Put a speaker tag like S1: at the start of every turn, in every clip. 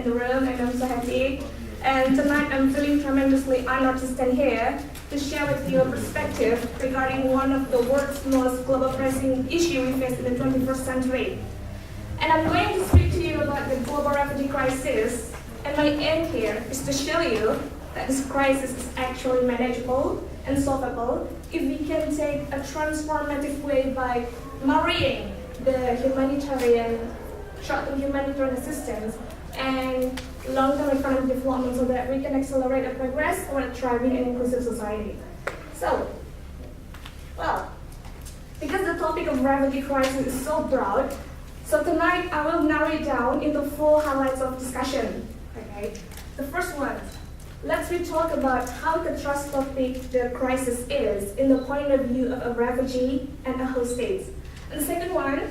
S1: in the room, and I'm so happy. And tonight I'm feeling tremendously honored to stand here to share with you a perspective regarding one of the world's most global pressing issues we face in the 21st century. And I'm going to speak to you about the global refugee crisis. And my aim here is to show you that this crisis is actually manageable and solvable if we can take a transformative way by marrying the short-term humanitarian assistance and long-term economic development so that we can accelerate the progress toward a thriving and inclusive society. So, well, because the topic of refugee crisis is so broad, so tonight I will narrow it down into 4 highlights of discussion. Okay, the first one, let's talk about how catastrophic the crisis is in the point of view of a refugee and a host state. And the second one,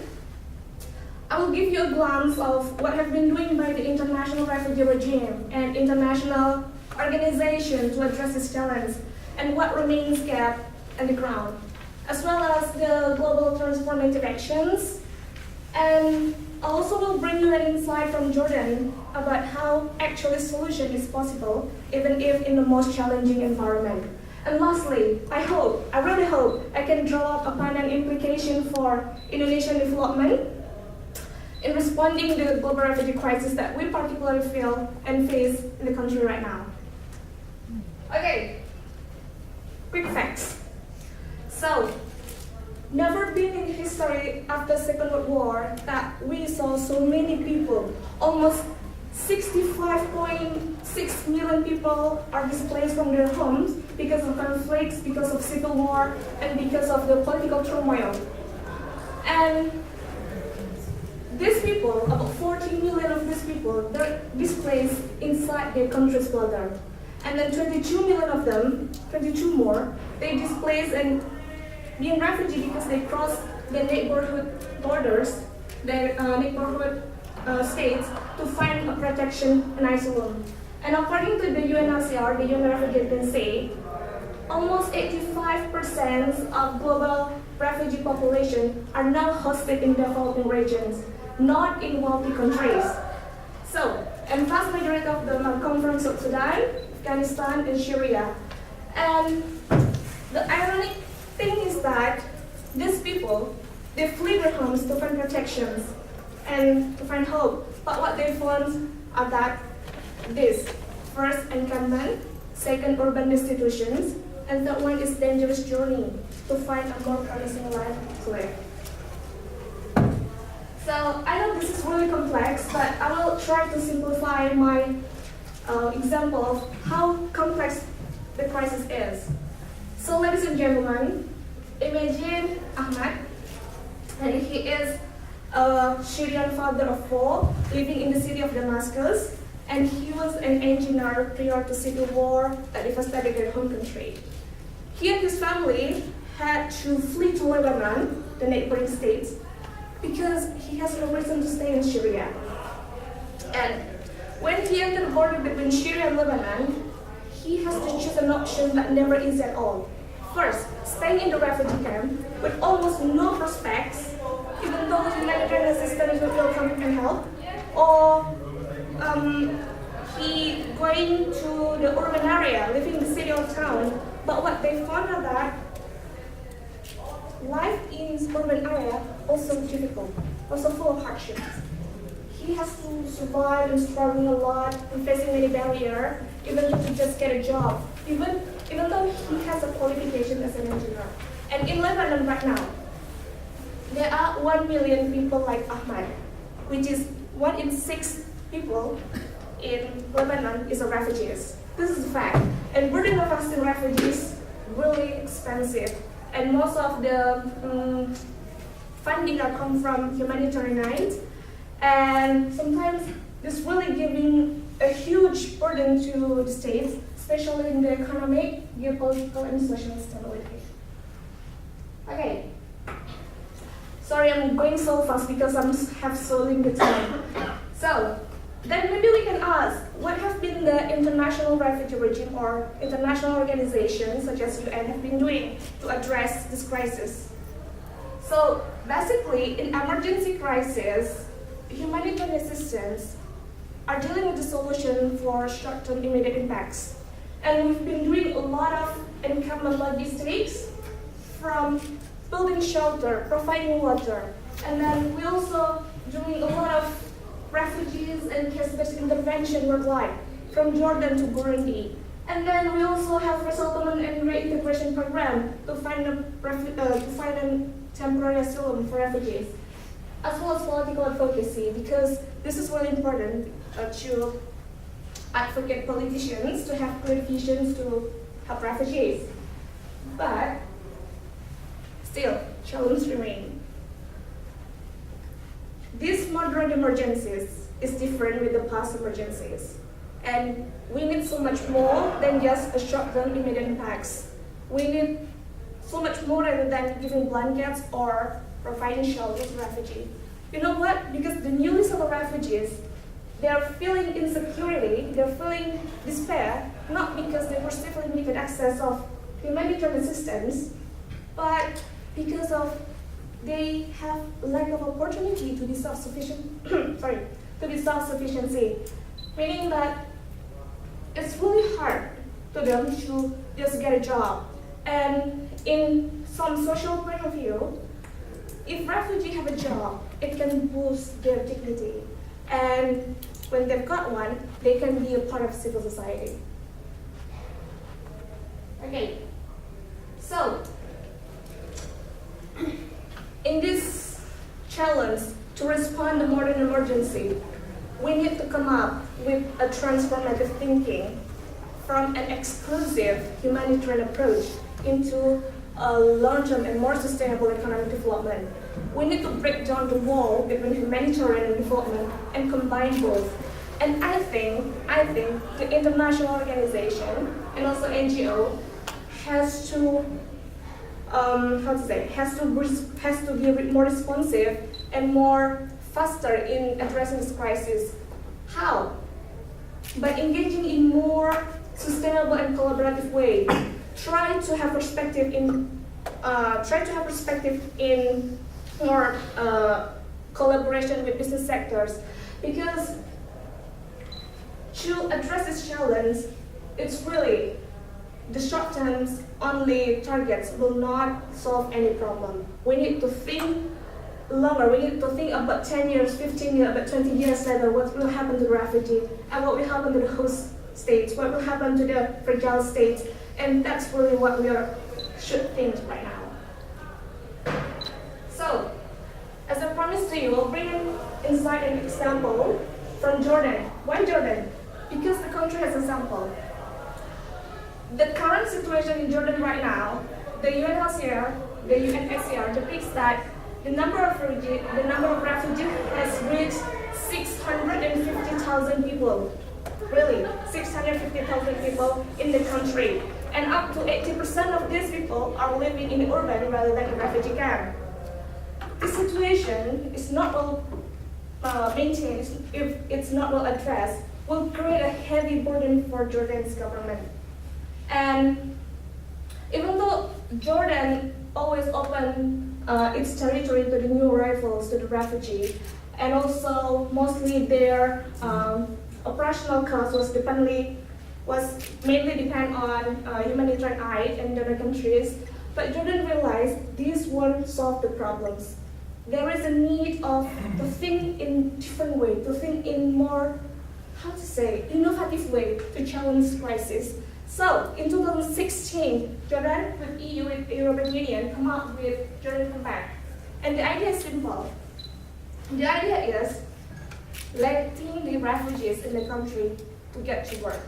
S1: I will give you a glance of what have been doing by the international refugee regime and international organizations to address this challenge and what remains gap on the ground, as well as the global transformative actions. And I also will bring you an insight from Jordan about how actually solution is possible, even if in the most challenging environment. And lastly, I really hope I can draw up upon an implication for Indonesian development in responding to the global refugee crisis that we particularly feel and face in the country right now. Okay, quick facts. So, never been in history after Second World War that we saw so many people, almost 65.6 million people are displaced from their homes because of conflicts, because of civil war, and because of the political turmoil. And these people, about 40 million of these people, they're displaced inside their country's border. And then 22 million of them, 22 more, they displaced and being refugee because they cross the neighborhood borders, their neighborhood states, to find a protection and asylum. And according to the UNHCR, the UN Refugee Agency, almost 85% of global refugee population are now hosted in developing regions, not in wealthy countries. So, and vast majority of them come from South Sudan, Afghanistan, and Syria. And the ironic thing is that these people, they flee their homes to find protections and to find hope. But what they found are that this: first, encampment; second, urban destitutions; and third one is dangerous journey to find a more promising life to live. So I know this is really complex, but I will try to simplify my example of how complex the crisis is. So ladies and gentlemen, imagine Ahmad, and he is a Syrian father of 4 living in the city of Damascus, and he was an engineer prior to civil war that devastated their home country. He and his family had to flee to Lebanon, the neighboring states, because he has no reason to stay in Syria. And when he entered the border between Syria and Lebanon, he has to choose an option that never is at all. First, staying in the refugee camp with almost no prospects, even though humanitarian assistance will come and help, or he going to the urban area, living in the city or town. But what they found out that life in urban area also difficult, also full of hardships. He has to survive and struggling a lot and facing many barriers, even to just get a job, even though he has a qualification as an engineer. And in Lebanon right now, there are 1 million people like Ahmad, which is 1 in 6 people in Lebanon is a refugees. This is a fact. And burden of hosting refugees really expensive. And most of the funding are come from humanitarian aid. And sometimes this really giving a huge burden to the states, especially in the economic, geopolitical, and social stability. Okay. Sorry, I'm going so fast because I have so limited time. So, then maybe we can ask, what have been the international refugee regime or international organizations such as UN have been doing to address this crisis? So basically, in emergency crisis, humanitarian assistance are dealing with the solution for short-term immediate impacts. And we've been doing a lot of encampment logistics, from building shelter, providing water, and then we also doing a lot of refugees and case-based intervention worldwide, from Jordan to Burundi. And then we also have resettlement and reintegration program to find a temporary asylum for refugees, as well as political advocacy, because this is really important to advocate politicians to have clear visions to help refugees. But still, challenges remain. These modern emergencies is different with the past emergencies. And we need so much more than just a short-term immediate impacts. We need so much more rather than giving blankets or providing shelter to refugees. You know what? Because the newly settled refugees, they are feeling insecurity, they're feeling despair, not because they receive limited access of humanitarian assistance, but because of they have lack of opportunity to be self-sufficient. To be self-sufficiency, meaning that it's really hard to them to just get a job. And in some social point of view, if refugees have a job, it can boost their dignity. And when they've got one, they can be a part of civil society. Okay, so in this challenge to respond to modern emergency, we need to come up with a transformative thinking from an exclusive humanitarian approach into a long-term and more sustainable economic development. We need to break down the wall between humanitarian and development and combine both. And I think the international organization and also NGO has to be more responsive and more faster in addressing this crisis. How? By engaging in more sustainable and collaborative way. Try to have perspective in more collaboration with business sectors, because to address this challenge, it's really the short-term only targets will not solve any problem. We need to think longer. We need to think about 10 years, 15 years, about 20 years later, what will happen to the refugee, and what will happen to the host states, what will happen to the fragile states, and that's really what we should think right now. So, as I promised to you, I'll bring inside an example from Jordan. Why Jordan? Because the country has an example. The current situation in Jordan right now, the UNHCR depicts that the number of refugees has reached 650,000 people. Really, 650,000 people in the country. And up to 80% of these people are living in urban rather than in refugee camp. This situation is not well maintained, if it's not well addressed, will create a heavy burden for Jordan's government. And even though Jordan always opened its territory to the new arrivals, to the refugees, and also mostly their operational cost was mainly depend on humanitarian aid in donor countries, but Jordan realized these won't solve the problems. There is a need to think in different way, to think in more, innovative way to challenge crisis. So, in 2016, Jordan with EU, with the European Union, come up with Jordan Compact. And the idea is simple. The idea is letting the refugees in the country to get to work,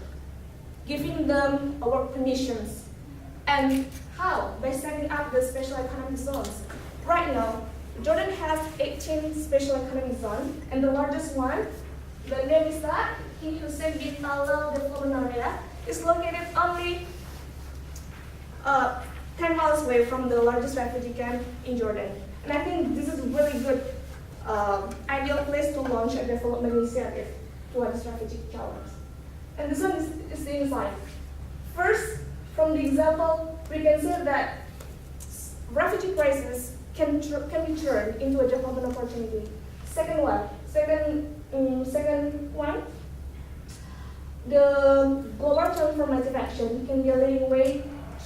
S1: giving them work permissions. And how? By setting up the special economic zones. Right now, Jordan has 18 special economic zones, and the largest one, the name is that, Hussein bin Talal Development Area, is located only 10 miles away from the largest refugee camp in Jordan. And I think this is a really good, ideal place to launch a development initiative towards refugee challenge. And this one is the inside. First, from the example, we can say that refugee crisis can be turned into a development opportunity. Second one, the global transformative action can be a leading way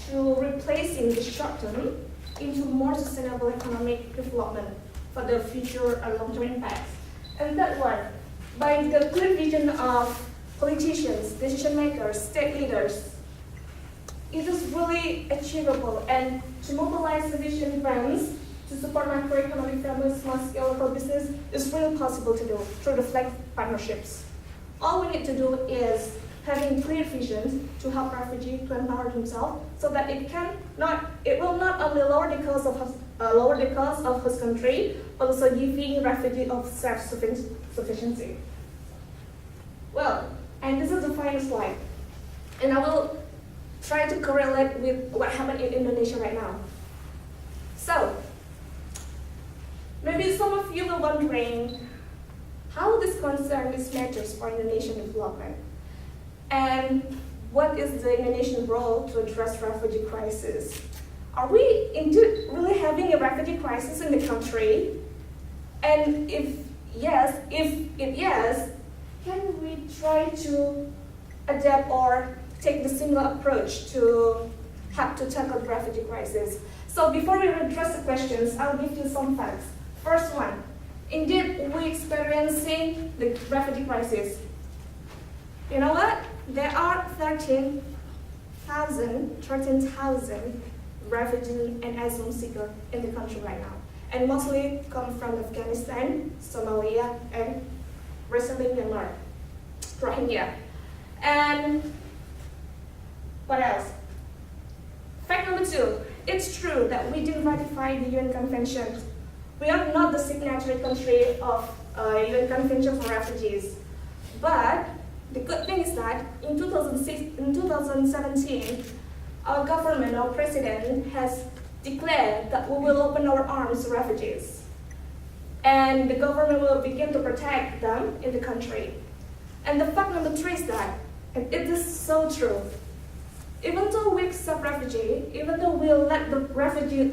S1: to replacing the short term into more sustainable economic development for the future and long-term impacts. And that one, by the clear vision of politicians, decision makers, state leaders, it is really achievable, and to mobilize sufficient funds to support macroeconomic development, small-scale local business is really possible to do through the flag partnerships. All we need to do is having clear visions to help refugees to empower themselves, so that it will not only lower the cost of host country, but also giving refugees of self-sufficiency. Well, and this is the final slide, and I will try to correlate with what happened in Indonesia right now. So, maybe some of you are wondering how this concern this matters for Indonesian development, and what is the Indonesian role to address refugee crisis? Are we indeed really having a refugee crisis in the country? And if yes, can we try to adapt or take the similar approach to help to tackle the refugee crisis? So before we address the questions, I'll give you some facts. First one, indeed we're experiencing the refugee crisis. You know what? There are 13,000 refugees and asylum seekers in the country right now, and mostly come from Afghanistan, Somalia, and recently Myanmar, Rohingya. And what else? Fact number 2, it's true that we didn't ratify the UN Convention. We are not the signatory country of UN Convention for Refugees. But the good thing is that in 2017, our government, our president, has declared that we will open our arms to refugees. And the government will begin to protect them in the country. And the fact number 3 is that, and it is so true, even though we accept refugee, even though we'll let the refugee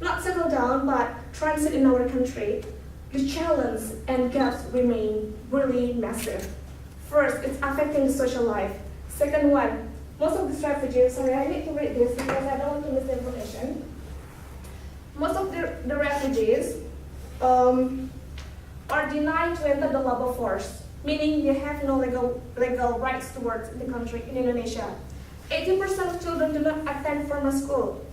S1: not settle down but transit in our country, the challenge and gaps remain really massive. First, it's affecting the social life. Second one, most of these refugees, sorry, I need to read this because I don't want to miss the information. Most of the refugees are denied to enter the labor force, meaning they have no legal rights to work in the country, in Indonesia. 80% of children do not attend formal school.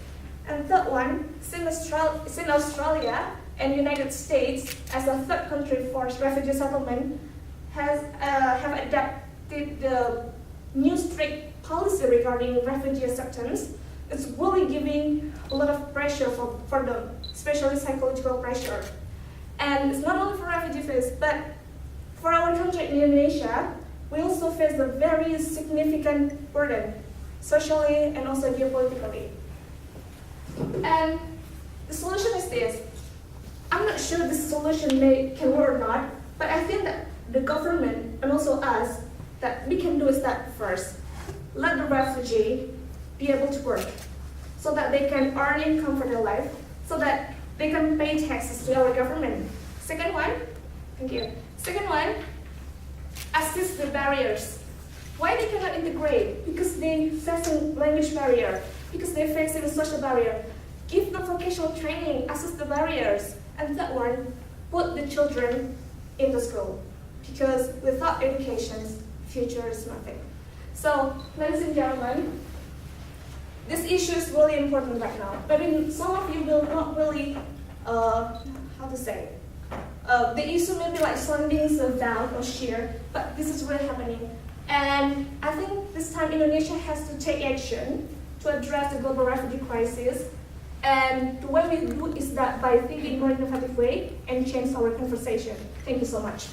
S1: And third one, since Australia and United States as a third country for refugee settlement have adopted the new strict policy regarding refugee acceptance, it's really giving a lot of pressure for them, especially psychological pressure. And it's not only for refugees, but for our country in Indonesia, we also face a very significant burden, socially and also geopolitically. And the solution is this. I'm not sure this solution can work or not, but I think that the government and also us, that we can do is that first, let the refugee be able to work so that they can earn income for their life, so that they can pay taxes to our government. Second one, thank you. Second one, assist the barriers. Why they cannot integrate? Because they facing language barrier, because they facing a social barrier. Give them vocational training, assist the barriers. And that one, put the children in the school. Because without education, future is nothing. So, ladies and gentlemen, this issue is really important right now. But some of you will not really, the issue may be like sounding so down or sheer, but this is really happening. And I think this time Indonesia has to take action to address the global refugee crisis. And the way we do is that by thinking more innovative way and change our conversation. Thank you so much.